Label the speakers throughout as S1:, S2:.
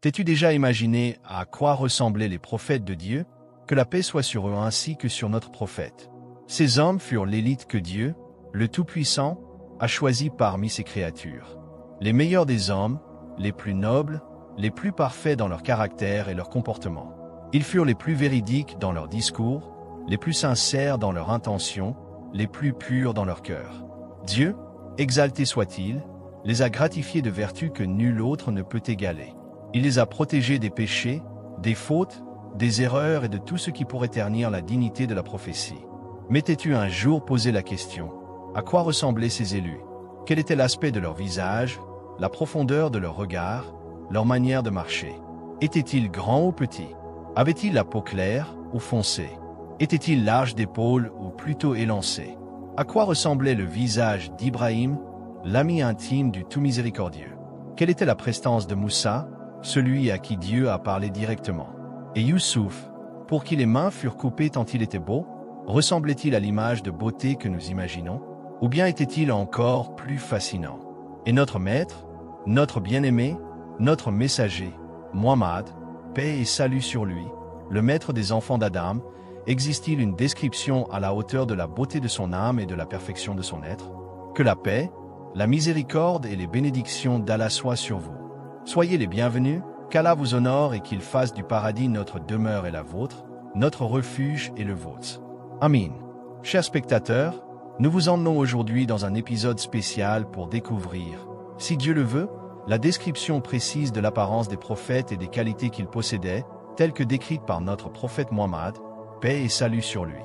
S1: T'es-tu déjà imaginé à quoi ressemblaient les prophètes de Dieu? Que la paix soit sur eux ainsi que sur notre prophète. Ces hommes furent l'élite que Dieu, le Tout-Puissant, a choisi parmi ses créatures. Les meilleurs des hommes, les plus nobles, les plus parfaits dans leur caractère et leur comportement. Ils furent les plus véridiques dans leurs discours, les plus sincères dans leurs intentions, les plus purs dans leur cœur. Dieu, exalté soit-il, les a gratifiés de vertus que nul autre ne peut égaler. Il les a protégés des péchés, des fautes, des erreurs et de tout ce qui pourrait ternir la dignité de la prophétie. Mais t'es-tu un jour posé la question, à quoi ressemblaient ces élus? Quel était l'aspect de leur visage, la profondeur de leur regard, leur manière de marcher? Étaient-ils grands ou petits? Avaient-ils la peau claire ou foncée? Étaient-ils larges d'épaules ou plutôt élancés? À quoi ressemblait le visage d'Ibrahim, l'ami intime du Tout-Miséricordieux? Quelle était la prestance de Moussa, celui à qui Dieu a parlé directement? Et Youssouf, pour qui les mains furent coupées tant il était beau, ressemblait-il à l'image de beauté que nous imaginons? Ou bien était-il encore plus fascinant? Et notre maître, notre bien-aimé, notre messager, Muhammad, paix et salut sur lui, le maître des enfants d'Adam, existe-t-il une description à la hauteur de la beauté de son âme et de la perfection de son être? Que la paix, la miséricorde et les bénédictions d'Allah soient sur vous. Soyez les bienvenus, qu'Allah vous honore et qu'il fasse du paradis notre demeure et la vôtre, notre refuge et le vôtre. Amin. Chers spectateurs, nous vous emmenons aujourd'hui dans un épisode spécial pour découvrir, si Dieu le veut, la description précise de l'apparence des prophètes et des qualités qu'ils possédaient, telles que décrites par notre prophète Muhammad, paix et salut sur lui.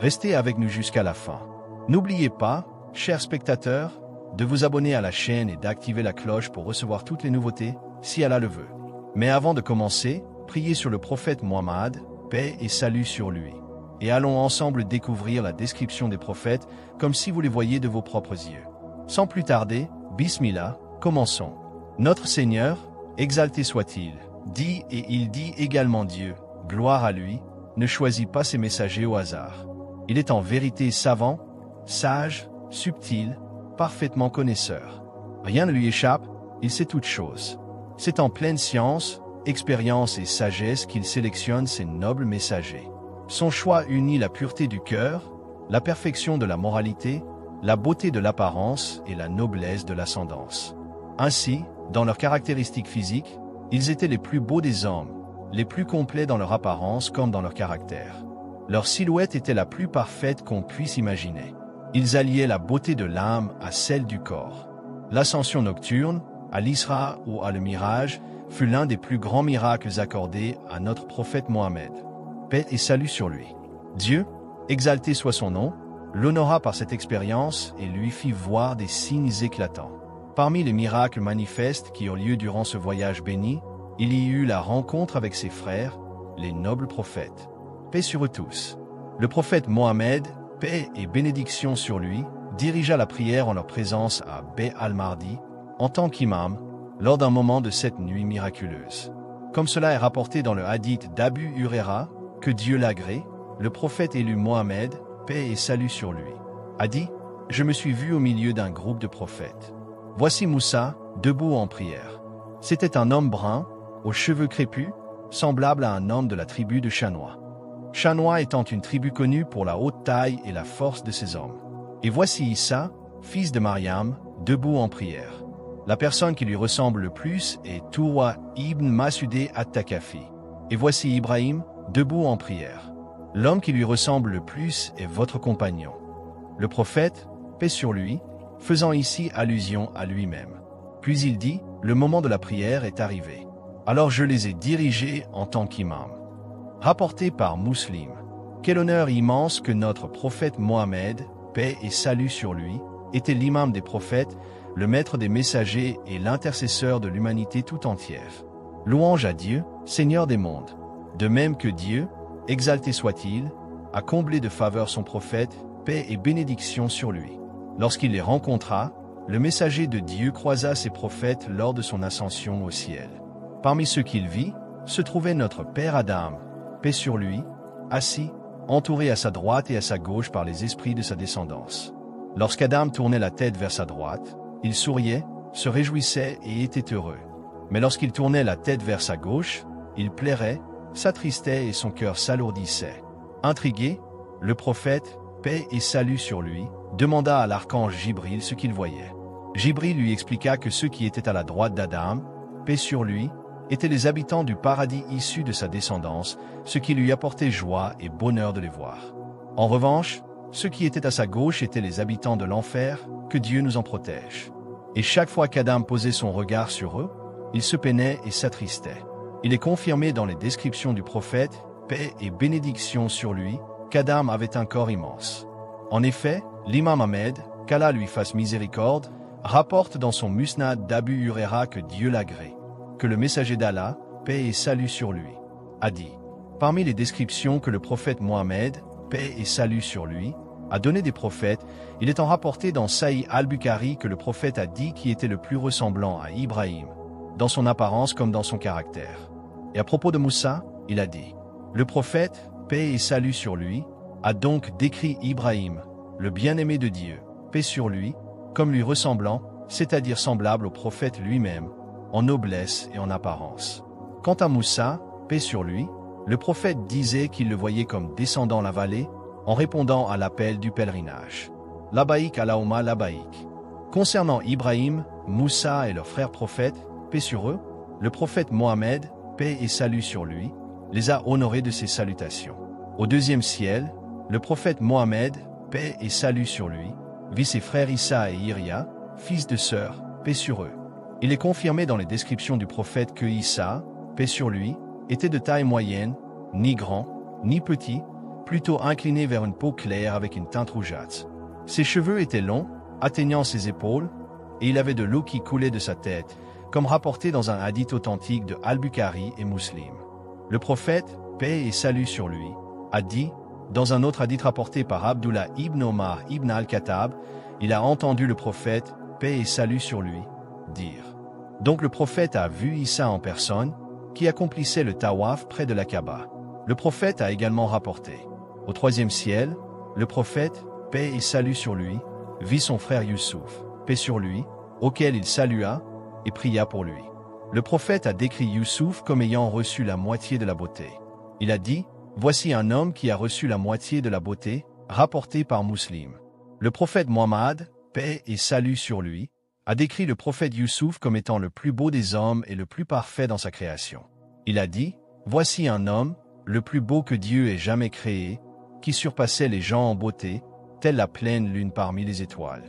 S1: Restez avec nous jusqu'à la fin. N'oubliez pas, chers spectateurs, de vous abonner à la chaîne et d'activer la cloche pour recevoir toutes les nouveautés, si Allah le veut. Mais avant de commencer, priez sur le prophète Muhammad, paix et salut sur lui. Et allons ensemble découvrir la description des prophètes comme si vous les voyiez de vos propres yeux. Sans plus tarder, Bismillah, commençons. Notre Seigneur, exalté soit-il, dit et il dit également Dieu, gloire à lui, ne choisit pas ses messagers au hasard. Il est en vérité savant, sage, subtil, parfaitement connaisseur. Rien ne lui échappe, il sait toutes choses. C'est en pleine science, expérience et sagesse qu'il sélectionne ses nobles messagers. Son choix unit la pureté du cœur, la perfection de la moralité, la beauté de l'apparence et la noblesse de l'ascendance. Ainsi, dans leurs caractéristiques physiques, ils étaient les plus beaux des hommes, les plus complets dans leur apparence comme dans leur caractère. Leur silhouette était la plus parfaite qu'on puisse imaginer. Ils alliaient la beauté de l'âme à celle du corps. L'ascension nocturne, à l'Isra ou à le Mirage, fut l'un des plus grands miracles accordés à notre prophète Mohammed. Paix et salut sur lui. Dieu, exalté soit son nom, l'honora par cette expérience et lui fit voir des signes éclatants. Parmi les miracles manifestes qui eurent lieu durant ce voyage béni, il y eut la rencontre avec ses frères, les nobles prophètes. Paix sur eux tous. Le prophète Mohammed, paix et bénédiction sur lui, dirigea la prière en leur présence à Bay al-Mardi, en tant qu'imam, lors d'un moment de cette nuit miraculeuse. Comme cela est rapporté dans le hadith d'Abu Huraira, que Dieu l'agrée, le prophète élu Mohammed, paix et salut sur lui, a dit « Je me suis vu au milieu d'un groupe de prophètes. Voici Moussa, debout en prière. C'était un homme brun, aux cheveux crépus, semblable à un homme de la tribu de Chanois. Chanois étant une tribu connue pour la haute taille et la force de ses hommes. Et voici Issa, fils de Mariam, debout en prière. La personne qui lui ressemble le plus est Tourwa ibn Masudé at-Takafi. Et voici Ibrahim, debout en prière. L'homme qui lui ressemble le plus est votre compagnon. Le prophète, paix sur lui, faisant ici allusion à lui-même. Puis il dit, le moment de la prière est arrivé. Alors je les ai dirigés en tant qu'imam. Rapporté par Muslim. Quel honneur immense que notre prophète Mohammed, paix et salut sur lui, était l'imam des prophètes, le maître des messagers et l'intercesseur de l'humanité tout entière. Louange à Dieu, Seigneur des mondes. De même que Dieu, exalté soit-il, a comblé de faveur son prophète, paix et bénédiction sur lui. Lorsqu'il les rencontra, le messager de Dieu croisa ses prophètes lors de son ascension au ciel. Parmi ceux qu'il vit, se trouvait notre père Adam, paix sur lui, assis, entouré à sa droite et à sa gauche par les esprits de sa descendance. Lorsqu'Adam tournait la tête vers sa droite, il souriait, se réjouissait et était heureux. Mais lorsqu'il tournait la tête vers sa gauche, il plairait, s'attristait et son cœur s'alourdissait. Intrigué, le prophète, paix et salut sur lui, demanda à l'archange Jibril ce qu'il voyait. Jibril lui expliqua que ceux qui étaient à la droite d'Adam, paix sur lui, étaient les habitants du paradis issus de sa descendance, ce qui lui apportait joie et bonheur de les voir. En revanche, ceux qui étaient à sa gauche étaient les habitants de l'enfer, que Dieu nous en protège. Et chaque fois qu'Adam posait son regard sur eux, il se peinait et s'attristait. Il est confirmé dans les descriptions du prophète, paix et bénédiction sur lui, qu'Adam avait un corps immense. En effet, l'imam Ahmed, qu'Allah lui fasse miséricorde, rapporte dans son Musnad d'Abu Huraira que Dieu l'agrée, que le messager d'Allah, paix et salut sur lui, a dit. Parmi les descriptions que le prophète Mohammed, paix et salut sur lui, a donné des prophètes, il est en rapporté dans Sahih al-Bukhari que le prophète a dit qui était le plus ressemblant à Ibrahim, dans son apparence comme dans son caractère. Et à propos de Moussa, il a dit, le prophète, paix et salut sur lui, a donc décrit Ibrahim, le bien-aimé de Dieu, paix sur lui, comme lui ressemblant, c'est-à-dire semblable au prophète lui-même, en noblesse et en apparence. Quant à Moussa, paix sur lui, le prophète disait qu'il le voyait comme descendant la vallée, en répondant à l'appel du pèlerinage. Labaïk Allahumma labaïk. Concernant Ibrahim, Moussa et leurs frères prophètes, paix sur eux, le prophète Mohammed, paix et salut sur lui, les a honorés de ses salutations. Au deuxième ciel, le prophète Mohammed, paix et salut sur lui, vit ses frères Issa et Iria, fils de sœurs, paix sur eux. Il est confirmé dans les descriptions du prophète que Issa, paix sur lui, était de taille moyenne, ni grand, ni petit, plutôt incliné vers une peau claire avec une teinte rougeâtre. Ses cheveux étaient longs, atteignant ses épaules, et il avait de l'eau qui coulait de sa tête, comme rapporté dans un hadith authentique de Al-Bukhari et Muslim. Le prophète, paix et salut sur lui, a dit, dans un autre hadith rapporté par Abdullah ibn Omar ibn al-Khattab, il a entendu le prophète, paix et salut sur lui, dire. Donc le prophète a vu Issa en personne, qui accomplissait le tawaf près de la Kaaba. Le prophète a également rapporté. Au troisième ciel, le prophète, paix et salut sur lui, vit son frère Youssouf, paix sur lui, auquel il salua et pria pour lui. Le prophète a décrit Youssouf comme ayant reçu la moitié de la beauté. Il a dit, voici un homme qui a reçu la moitié de la beauté, rapporté par Muslim. Le prophète Muhammad, paix et salut sur lui, a décrit le prophète Youssouf comme étant le plus beau des hommes et le plus parfait dans sa création. Il a dit, voici un homme, le plus beau que Dieu ait jamais créé, qui surpassait les gens en beauté, telle la pleine lune parmi les étoiles.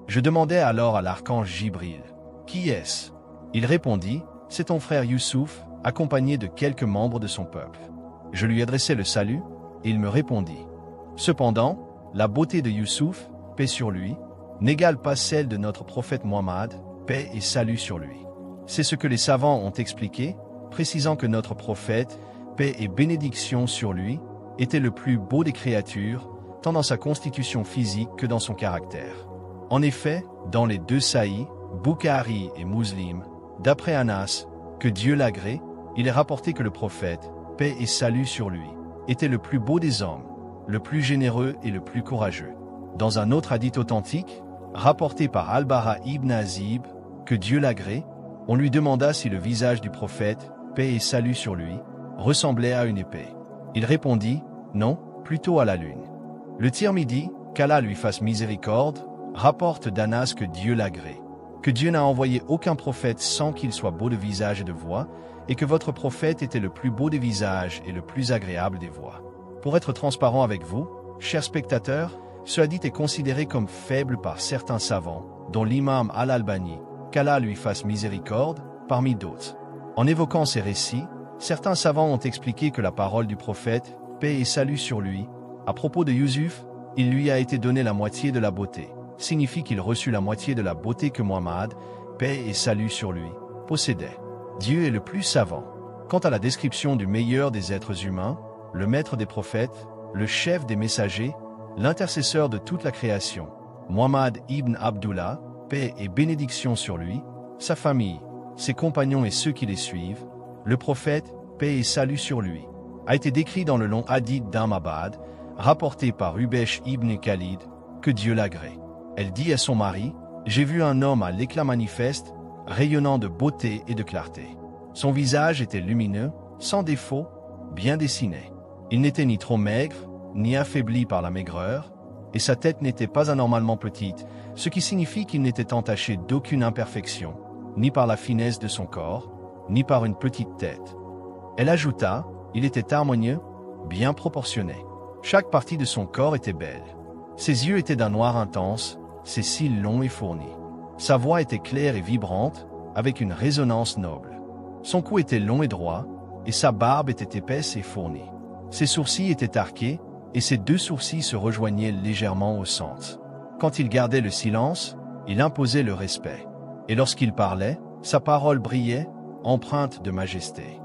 S1: Je demandai alors à l'archange Jibril, qui est-ce? Il répondit, c'est ton frère Youssouf, accompagné de quelques membres de son peuple. Je lui adressai le salut, et il me répondit. Cependant, la beauté de Youssouf, paix sur lui, n'égale pas celle de notre prophète Muhammad, paix et salut sur lui. C'est ce que les savants ont expliqué, précisant que notre prophète, paix et bénédiction sur lui, était le plus beau des créatures, tant dans sa constitution physique que dans son caractère. En effet, dans les deux Sahih, Bukhari et Muslim, d'après Anas, que Dieu l'agrée, il est rapporté que le prophète, paix et salut sur lui, était le plus beau des hommes, le plus généreux et le plus courageux. Dans un autre hadith authentique, rapporté par Al-Bara ibn Azib, que Dieu l'agrée, on lui demanda si le visage du prophète, paix et salut sur lui, ressemblait à une épée. Il répondit, non, plutôt à la lune. Le Tirmidhi, qu'Allah lui fasse miséricorde, rapporte d'Anas que Dieu l'agrée, que Dieu n'a envoyé aucun prophète sans qu'il soit beau de visage et de voix, et que votre prophète était le plus beau des visages et le plus agréable des voix. Pour être transparent avec vous, chers spectateurs, ce hadith est considéré comme faible par certains savants, dont l'imam Al-Albani, qu'Allah lui fasse miséricorde, parmi d'autres. En évoquant ces récits, certains savants ont expliqué que la parole du prophète, paix et salut sur lui, à propos de Youssouf, il lui a été donné la moitié de la beauté, signifie qu'il reçut la moitié de la beauté que Muhammad, paix et salut sur lui, possédait. Dieu est le plus savant. Quant à la description du meilleur des êtres humains, le maître des prophètes, le chef des messagers, l'intercesseur de toute la création, Muhammad ibn Abdullah, paix et bénédiction sur lui, sa famille, ses compagnons et ceux qui les suivent, le prophète, paix et salut sur lui, a été décrit dans le long hadith d'Ahmad, rapporté par Ubesh ibn Khalid, que Dieu l'agrée. Elle dit à son mari, « J'ai vu un homme à l'éclat manifeste, rayonnant de beauté et de clarté. Son visage était lumineux, sans défaut, bien dessiné. Il n'était ni trop maigre, ni affaibli par la maigreur, et sa tête n'était pas anormalement petite, ce qui signifie qu'il n'était entaché d'aucune imperfection, ni par la finesse de son corps, ni par une petite tête. Elle ajouta, il était harmonieux, bien proportionné. Chaque partie de son corps était belle. Ses yeux étaient d'un noir intense, ses cils longs et fournis. Sa voix était claire et vibrante, avec une résonance noble. Son cou était long et droit, et sa barbe était épaisse et fournie. Ses sourcils étaient arqués, et ses deux sourcils se rejoignaient légèrement au centre. Quand il gardait le silence, il imposait le respect. Et lorsqu'il parlait, sa parole brillait, empreinte de majesté.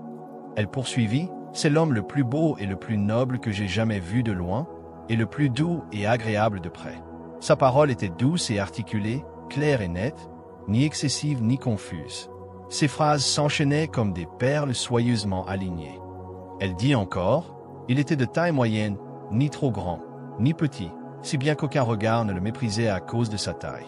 S1: Elle poursuivit, « C'est l'homme le plus beau et le plus noble que j'ai jamais vu de loin, et le plus doux et agréable de près. » Sa parole était douce et articulée, claire et nette, ni excessive ni confuse. Ses phrases s'enchaînaient comme des perles soyeusement alignées. Elle dit encore, « Il était de taille moyenne, ni trop grand, ni petit, si bien qu'aucun regard ne le méprisait à cause de sa taille.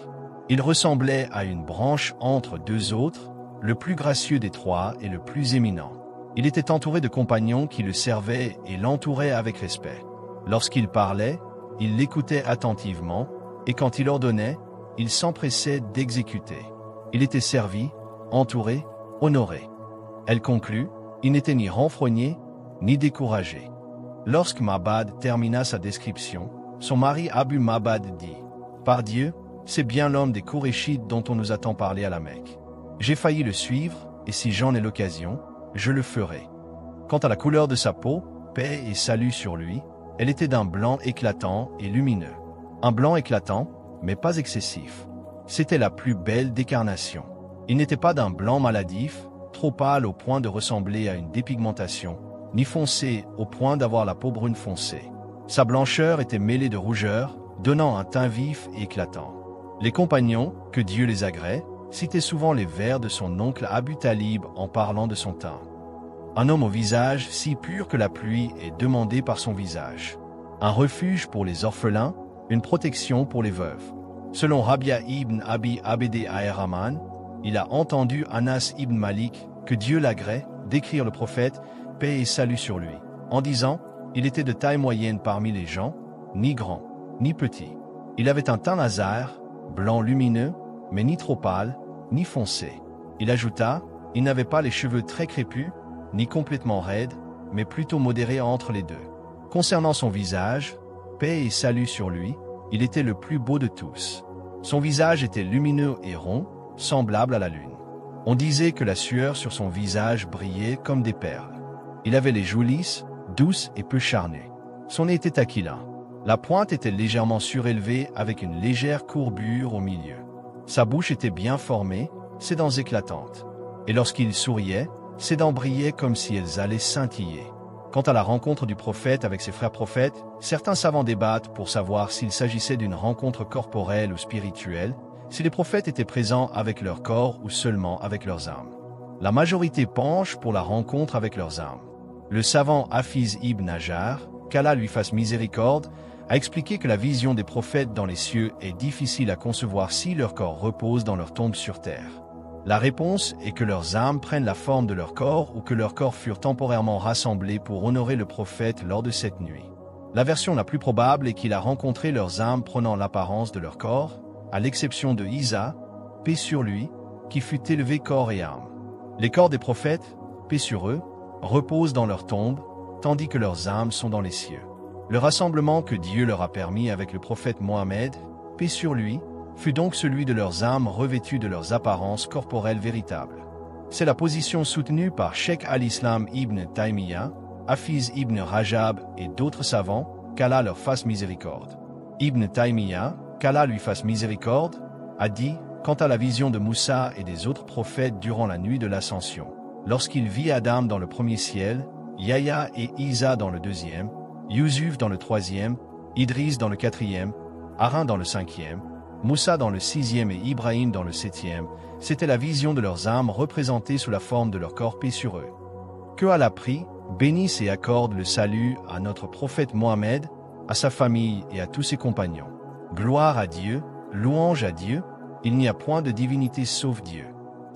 S1: Il ressemblait à une branche entre deux autres, le plus gracieux des trois et le plus éminent. Il était entouré de compagnons qui le servaient et l'entouraient avec respect. Lorsqu'il parlait, il l'écoutait attentivement, et quand il ordonnait, il s'empressait d'exécuter. Il était servi, entouré, honoré. » Elle conclut, « Il n'était ni renfrogné, ni découragé. » Lorsque Mabad termina sa description, son mari Abu Mabad dit, « Par Dieu, c'est bien l'homme des Kourachites dont on nous a tant parlé à la Mecque. J'ai failli le suivre, et si j'en ai l'occasion, je le ferai. » Quant à la couleur de sa peau, paix et salut sur lui, elle était d'un blanc éclatant et lumineux. Un blanc éclatant, mais pas excessif. C'était la plus belle des carnations. Il n'était pas d'un blanc maladif, trop pâle au point de ressembler à une dépigmentation, ni foncé au point d'avoir la peau brune foncée. Sa blancheur était mêlée de rougeur, donnant un teint vif et éclatant. Les compagnons, que Dieu les agrée, citaient souvent les vers de son oncle Abu Talib en parlant de son teint. Un homme au visage si pur que la pluie est demandée par son visage. Un refuge pour les orphelins, une protection pour les veuves. Selon Rabia ibn Abi Abd ar-Rahman, il a entendu Anas ibn Malik, que Dieu l'agrée, décrire le prophète, paix et salut sur lui, en disant, il était de taille moyenne parmi les gens, ni grand, ni petit. Il avait un teint lazare, blanc lumineux, mais ni trop pâle, ni foncé. Il ajouta, il n'avait pas les cheveux très crépus, ni complètement raides, mais plutôt modérés entre les deux. Concernant son visage, paix et salut sur lui, il était le plus beau de tous. Son visage était lumineux et rond, semblable à la lune. On disait que la sueur sur son visage brillait comme des perles. Il avait les joues lisses, douces et peu charnues. Son nez était aquilin. La pointe était légèrement surélevée avec une légère courbure au milieu. Sa bouche était bien formée, ses dents éclatantes. Et lorsqu'il souriait, ses dents brillaient comme si elles allaient scintiller. Quant à la rencontre du prophète avec ses frères prophètes, certains savants débattent pour savoir s'il s'agissait d'une rencontre corporelle ou spirituelle, si les prophètes étaient présents avec leur corps ou seulement avec leurs âmes. La majorité penche pour la rencontre avec leurs âmes. Le savant Hafiz ibn Hajar, qu'Allah lui fasse miséricorde, a expliqué que la vision des prophètes dans les cieux est difficile à concevoir si leur corps repose dans leur tombe sur terre. La réponse est que leurs âmes prennent la forme de leur corps ou que leurs corps furent temporairement rassemblés pour honorer le prophète lors de cette nuit. La version la plus probable est qu'il a rencontré leurs âmes prenant l'apparence de leur corps, à l'exception de Isa, paix sur lui, qui fut élevé corps et âme. Les corps des prophètes, paix sur eux, reposent dans leur tombe, tandis que leurs âmes sont dans les cieux. Le rassemblement que Dieu leur a permis avec le prophète Mohammed, paix sur lui, fut donc celui de leurs âmes revêtues de leurs apparences corporelles véritables. C'est la position soutenue par Cheikh al-Islam ibn Taymiyyah, Hafiz ibn Rajab et d'autres savants, qu'Allah leur fasse miséricorde. Ibn Taymiyyah, qu'Allah lui fasse miséricorde, a dit, quant à la vision de Moussa et des autres prophètes durant la nuit de l'ascension, lorsqu'il vit Adam dans le premier ciel, Yahya et Isa dans le deuxième, Yusuf dans le troisième, Idris dans le quatrième, Aaron dans le cinquième, Moussa dans le sixième et Ibrahim dans le septième, c'était la vision de leurs âmes représentées sous la forme de leur corps paix sur eux. Que Allah prie, bénisse et accorde le salut à notre prophète Mohammed, à sa famille et à tous ses compagnons. Gloire à Dieu, louange à Dieu, il n'y a point de divinité sauf Dieu.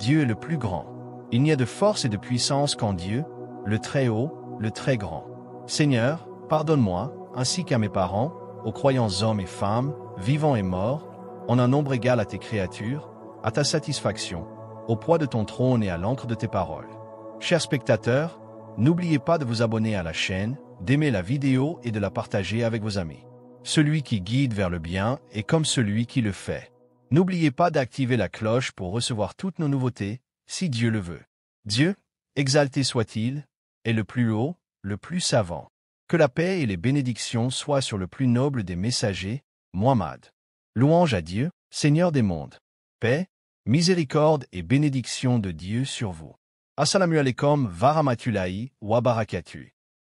S1: Dieu est le plus grand. Il n'y a de force et de puissance qu'en Dieu, le Très-Haut, le Très-Grand. Seigneur, pardonne-moi, ainsi qu'à mes parents, aux croyants hommes et femmes, vivants et morts, en un nombre égal à tes créatures, à ta satisfaction, au poids de ton trône et à l'encre de tes paroles. Chers spectateurs, n'oubliez pas de vous abonner à la chaîne, d'aimer la vidéo et de la partager avec vos amis. Celui qui guide vers le bien est comme celui qui le fait. N'oubliez pas d'activer la cloche pour recevoir toutes nos nouveautés, si Dieu le veut. Dieu, exalté soit-il, est le plus haut, le plus savant. Que la paix et les bénédictions soient sur le plus noble des messagers, Muhammad. Louange à Dieu, Seigneur des mondes. Paix, miséricorde et bénédiction de Dieu sur vous. Assalamu alaikum wa rahmatullahi wa barakatuh.